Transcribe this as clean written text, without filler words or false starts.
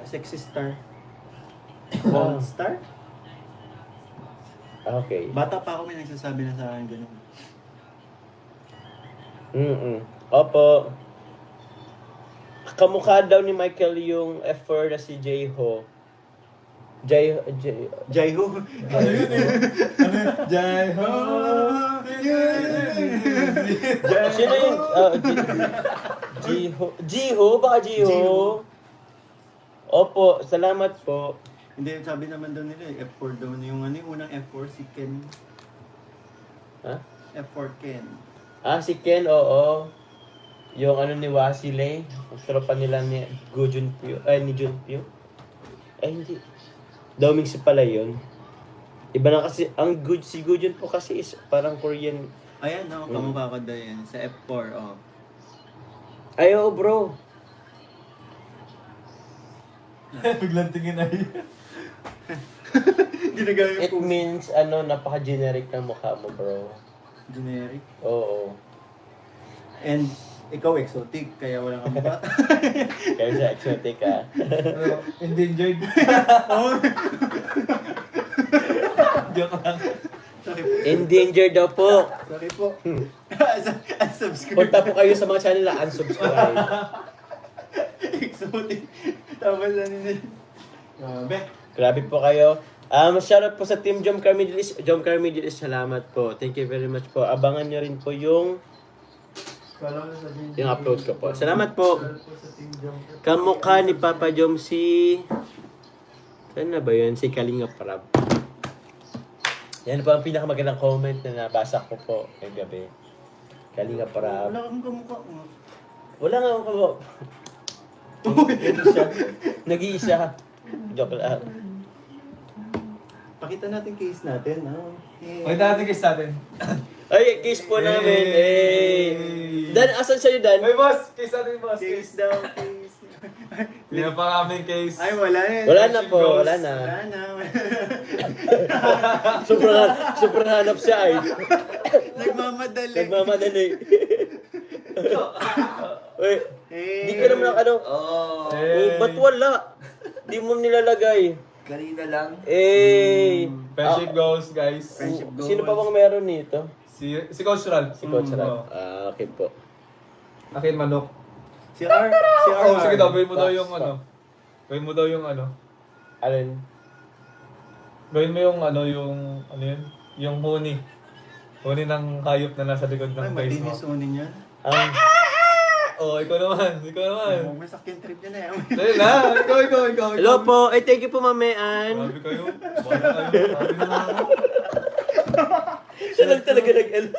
Sexy star. Gold star? Okay. Bata pa ako may nagsasabi na sa akin ganun. Opo. Kamukha daw ni Michael yung F4 na si J-Ho. Jaiho. Ano yun eh? Jai-ho! Sino yun? Jiho. Jiho? Baka Jiho? Jiho. Opo, salamat po. Hindi, sabi naman daw nila F4 daw na yung unang F4 si Ken. Ha? F4 Ken. Si Ken, oo. Yung ni Wasile. Ang tropa nila ni Junpyo. Ni Junpyo. Hindi. Domingsi pala yun. Iba na kasi, si Gujun po kasi is parang Korean. Ayan, kamukha ko daw yan. Sa F4, Ayo, bro. Biglang tingin ay. Ginagaya It means, napaka-generic ng mukha mo, bro. Generic. Oo. And ikaw exotic, kaya wala kang mukha. Kaya siya exotic, Endangered. Joke lang. Sorry po. Endangered daw po. Sorry po. Unsubscribe. Punta po kayo sa mga channel na unsubscribe. Exotic. Tama na nila. Grabe. Grabe po kayo. Shoutout po sa Team Jom Car Middle East. Jom Car Middle East, salamat po. Thank you very much po. Abangan nyo rin po yung upload ko po. Salamat po. Kamukha ni Papa Jom si... Saan na ba yun? Si Kalinga Prab. Yan po ang pinakamagandang comment na nabasa ko po ngayong gabi. Kalinga Prab. Wala kang kamukha mo. Wala nga ako. Nag-iisa. Nag-iisa. Joke lang. Pakita natin case natin. Pakita natin kiss natin. Ay, case po namin. Dan, asan sa'yo, Dan? Hey boss! Kiss natin boss! Case daw, case. Hindi na pa kami case. Ay, wala yan. Wala na po, wala na. Wala na. Sobrang hanap siya ay. Nagmamadali. Nagmamadali. Uy, di ko naman Oh. ba't wala? Di mo nilalagay. Kanina lang. Friendship goals, guys. Friendship goals. Sino pa bang meron nito? Si Coach Ral. Si Coach Ral. Oo. Okay po. Akin manok. Si R. Oh, sige daw, gawin mo daw Fox, yung Fox. Gawin mo daw yung Alin? Gawin mo yung yun? Yung huni. Huni ng hayop na nasa likod Ay, ng face mo. matinis unin yan. Oh, ikaw naman. May sakyan trip yan eh. Dali na. Ikaw. Hello po. Ay, thank you po, Mamean. Grabe kayo. Grabe naman ako. Siya lang talaga nag-hello.